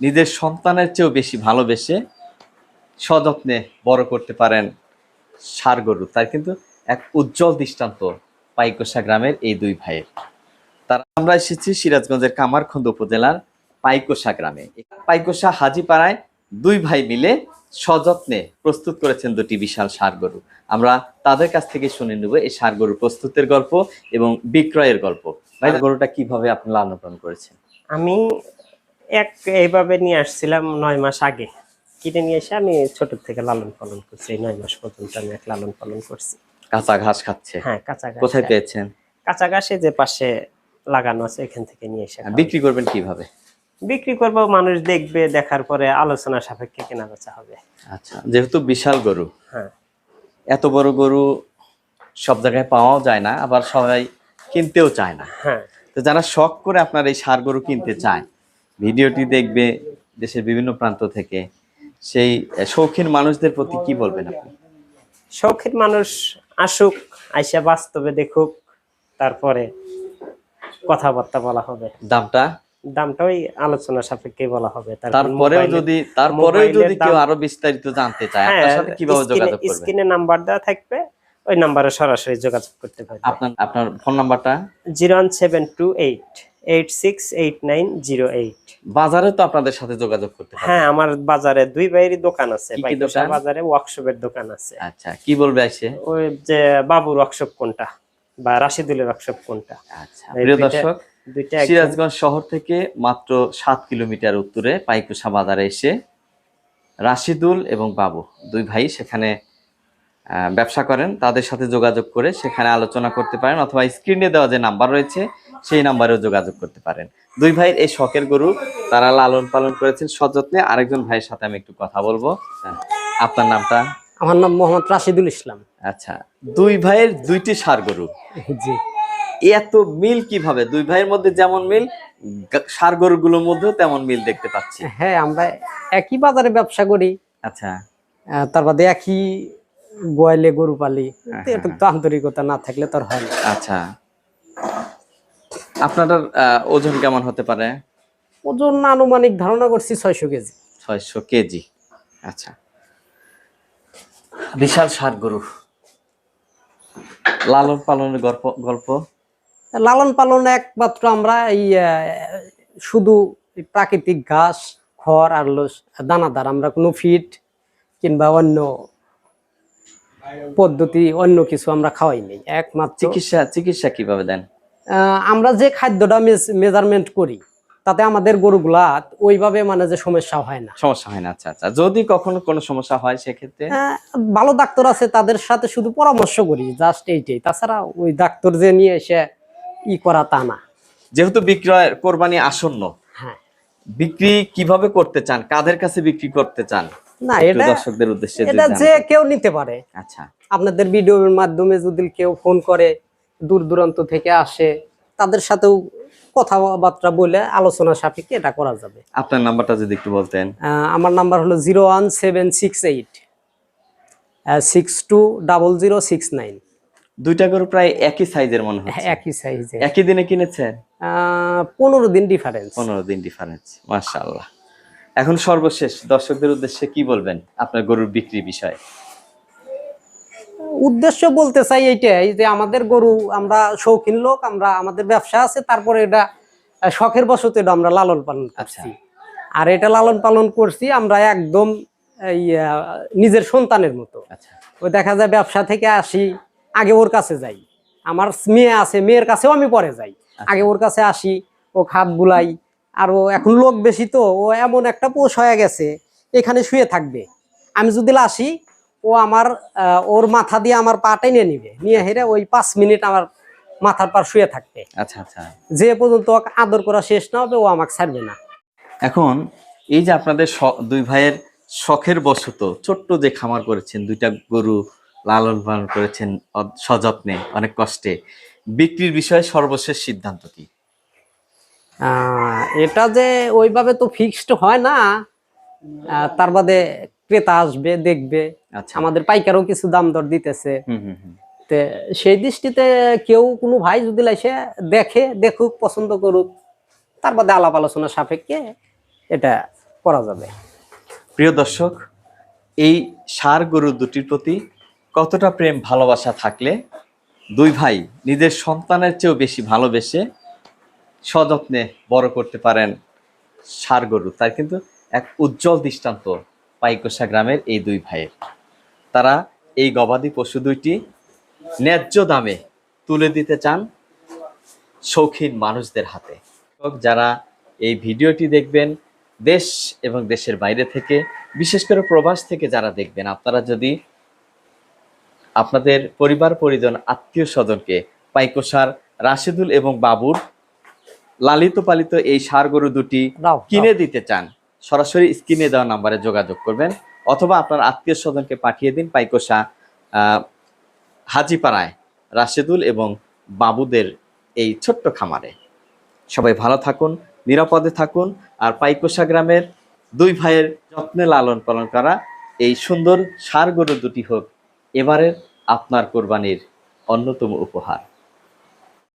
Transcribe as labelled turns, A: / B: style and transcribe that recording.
A: নিজের সন্তানের চেয়েও বেশি ভালোবেসে সযত্নে বড় করতে পারেন ষাঁড় গরু, তার কিন্তু এক উজ্জ্বল দৃষ্টান্ত পাইকোষা গ্রামের এই দুই ভাইয়ের। আমরা এসেছি সিরাজগঞ্জের কামারখন্দ উপজেলার পাইকোষা গ্রামে। পাইকোষা হাজিপাড়ায় দুই ভাই মিলে সযত্নে প্রস্তুত করেছেন দুটি বিশাল ষাঁড় গরু। আমরা তাদের কাছ থেকে শুনে নেব এই ষাঁড় গরু প্রস্তুতের গল্প এবং বিক্রয়ের গল্প। ভাই, গরুটা কিভাবে আপনি লালন পালন করেছেন?
B: আমি এইভাবে নিয়ে আসছিলাম 9 মাস আগে, কিনে নিয়ে এসে আমি ছোট থেকে লালন পালন করছি। 9 মাস পর্যন্ত আমি লালন পালন করছি।
A: কাঁচা ঘাস খাচ্ছে?
B: হ্যাঁ, কাঁচা ঘাস।
A: কোথায় পেয়েছেন?
B: কাঁচা ঘাসে যে পাশে লাগানো আছে এখান থেকে নিয়ে এসে।
A: বিক্রি করবেন কিভাবে?
B: বিক্রি করব, মানুষ দেখবে, দেখার পরে আলোচনা সাপেক্ষে কেনা বেচা হবে।
A: আচ্ছা, যেহেতু বিশাল গরু,
B: হ্যাঁ,
A: এত বড় গরু সব জায়গায় পাওয়াও যায় না, আবার সবাই কিনতেও চায় না।
B: হ্যাঁ,
A: তো যারা শখ করে আপনার এই ষাঁড় গরু কিনতে চায়, ভিডিওটি দেখবে দেশের বিভিন্ন প্রান্ত থেকে, সেই শৌখিন মানুষদের প্রতি কি বলবেন আপনি?
B: শৌখিন মানুষ আসুক, আইসা বাস্তবে দেখুক, তারপরে কথাবার্তা বলা হবে। দামটা ওই আলোচনা সাপেক্ষে বলা হবে।
A: তারপরেও যদি কেউ আরো বিস্তারিত জানতে চায়, আপনার সাথে কিভাবে যোগাযোগ করবে?
B: স্ক্রিনে নাম্বার দেওয়া থাকবে, ওই নাম্বারে সরাসরি যোগাযোগ করতে পারবে।
A: আপনার ফোন নাম্বারটা?
B: 01728868908।
A: বাজারে তো আপনাদের সাথে যোগাযোগ করতে পারবে?
B: হ্যাঁ, আমার বাজারে দুই ভাইয়েরই দোকান আছে। বাজারে ওয়ার্কশপের দোকান আছে।
A: আচ্ছা, কি বলবে এসে?
B: ওই যে বাবুর ওয়ার্কশপ কোনটা বা রাশিদুলের ওয়ার্কশপ কোনটা।
A: আচ্ছা, প্রিয় দর্শক, সিরাজগঞ্জ শহর থেকে মাত্র 7 কিলোমিটার উত্তরে পাইকোষা বাজারে এসে রাশিদুল এবং বাবু দুই ভাই সেখানে ব্যবসা করেন। তাদের সাথে যোগাযোগ করে সেখানে আলোচনা করতে পারেন, অথবা স্ক্রিনে দেওয়া যে নাম্বার রয়েছে সেই নাম্বারেও যোগাযোগ করতে পারেন। দুই ভাইয়ের এই শখের গরু তারা লালন পালন করেছেন সযত্নে। আরেকজন ভাইয়ের সাথে আমি একটু কথা বলবো। আপনার নামটা?
B: আমার নাম মোহাম্মদ রাশিদুল ইসলাম।
A: আচ্ছা, দুই ভাইয়ের দুইটি ষাঁড় গরু,
B: জি।
A: এত মিল কিভাবে? দুই ভাইয়ের মধ্যে যেমন মিল, ষাঁড় গরুগুলোর মধ্যেও তেমন মিল দেখতে পাচ্ছি।
B: হ্যাঁ, আমরা একই বাজারে ব্যবসা করি।
A: আচ্ছা,
B: তার বাদে একই গোয়ালে গরু পালি, একটু আন্তরিকতা না থাকলে তো হয় না।
A: আচ্ছা, আপনাদের ওজন কেমন হতে পারে?
B: ওজন আনুমানিক ধারণা করছি 600 কেজি।
A: 600 কেজি। আচ্ছা, বিশাল ষাঁড় গরু লালন পালনের গল্প?
B: লালন পালন একমাত্র আমরা এই শুধু প্রাকৃতিক ঘাস, খড় আর দানাদার, আমরা কোনো ফিড কিংবা অন্য পদ্ধতি অন্য কিছু আমরা খাওয়াই নেই। একমাত্র
A: চিকিৎসা কিভাবে দেন?
B: আমরা যে খাদ্যটা মেজারমেন্ট করি তাতে আমাদের গরুগুলা ওইভাবে মানে যে সমস্যা হয় না।
A: আচ্ছা আচ্ছা, যদি কখনো কোনো সমস্যা হয় সেক্ষেত্রে
B: ভালো ডাক্তার আছে, তাদের সাথে শুধু পরামর্শ করি, জাস্ট এইটাই। তাছাড়া ওই ডাক্তার যে নিয়ে এসে করা তা না।
A: যেহেতু বিক্রয় কোরবানি আসন্ন,
B: হ্যাঁ,
A: বিক্রি কিভাবে করতে চান, কাদের কাছে বিক্রি করতে চান?
B: না, এটা
A: দর্শকদের উদ্দেশ্যে
B: এটা যে কেউ নিতে পারে।
A: আচ্ছা,
B: আপনাদের ভিডিওর মাধ্যমে যদি কেউ ফোন করে, দূর দূরান্ত থেকে আসে, তাদের সাথেও কথাবার্তা বলে আলোচনা সাপেক্ষে এটা করা যাবে।
A: আপনার নাম্বারটা যদি একটু বলতেন?
B: আমার নাম্বার হলো 01768620069।
A: দুইটা গরু প্রায় একই সাইজের মনে হচ্ছে।
B: একই সাইজে।
A: একই দিনে কিনেছেন?
B: 15 দিন ডিফারেন্স।
A: 15 দিন ডিফারেন্স, মাশাআল্লাহ। এখন সর্বশেষ দর্শকদের উদ্দেশ্যে কি বলবেন আপনার গরুর বিক্রি বিষয়ে?
B: উদ্দেশ্য বলতে চাই এইটাই যে আমাদের গরু, আমরা শৌখিন লোক, আমরা আমাদের ব্যবসা আছে, তারপরে এটা শখের বশত এটা আমরা লালন পালন করছি। আর এটা লালন পালন করছি আমরা একদম নিজের সন্তানের মতো। ওই দেখা যায় ব্যবসা থেকে আসি, আগে ওর কাছে যাই। আমার মেয়ে আছে, মেয়ের কাছেও আমি পরে যাই। আগে ওর কাছে আসি, ও খাদ বুলাই। আর ও এখন লোক বেশি, তো ও এমন একটা পোষ হয়ে গেছে, এখানে শুয়ে থাকবে। আমি যদি আসি, ও আমার ওর মাথা দিয়ে আমার পা টেনে নিবে, নিয়ে হেরে ওই 5 মিনিট আমার মাথার পর শুয়ে থাকবে।
A: আচ্ছা আচ্ছা,
B: যে পর্যন্ত আদর করা শেষ না হবে ও আমাকে ছাড়বে না।
A: এখন এই যে আপনাদের দুই ভাইয়ের শখের বশত ছোট্ট যে খামার করেছেন, দুইটা গরু লালন পালন করেছেন সযত্নে, অনেক কষ্টে, বিক্রির বিষয়ে সর্বশেষ সিদ্ধান্ত কি?
B: এটা যে ওইভাবে তো ফিক্সড হয় না, তার বাদে ক্রেতা আসবে, দেখবে। আমাদের পাইকারও কিছু দাম দর দিতেছে। সেই দৃষ্টিতে কেউ কোনো ভাই যদি এসে দেখুক, পছন্দ করুক, তার বাদে আলাপ আলোচনা সাপেক্ষে এটা করা যাবে।
A: প্রিয় দর্শক, এই ষাঁড় গরু দুটির প্রতি কতটা প্রেম ভালোবাসা থাকলে দুই ভাই নিজের সন্তানের চেয়েও বেশি ভালোবেসে সযত্নে বড় করতে পারেন ষাঁড় গরু, তার কিন্তু এক উজ্জ্বল দৃষ্টান্ত পাইকোষা গ্রামের এই দুই ভাইয়ের। তারা এই গবাদি পশু দুইটি ন্যায্য দামে তুলে দিতে চান শৌখিন মানুষদের হাতে। যারা এই ভিডিওটি দেখবেন দেশ এবং দেশের বাইরে থেকে, বিশেষ করে প্রবাস থেকে যারা দেখবেন, আপনারা যদি আপনাদের পরিবার পরিজন আত্মীয় স্বজনকে পাইকোষার রাশেদুল এবং বাবুর লালিত পালিত এই ষাঁড় গরু দুটি কিনে দিতে চান, সরাসরি স্ক্রিনে দেওয়া নাম্বারে যোগাযোগ করবেন, অথবা আপনার আত্মীয় স্বজনকে পাঠিয়ে দিন পাইকোষা হাজিপাড়ায় রাশেদুল এবং বাবুদের এই ছোট্ট খামারে। সবাই ভালো থাকুন, নিরাপদে থাকুন, আর পাইকোষা গ্রামের দুই ভাইয়ের যত্নে লালন পালন করা এই সুন্দর ষাঁড় গরু দুটি হোক এবারের আপনার কোরবানির অন্যতম উপহার।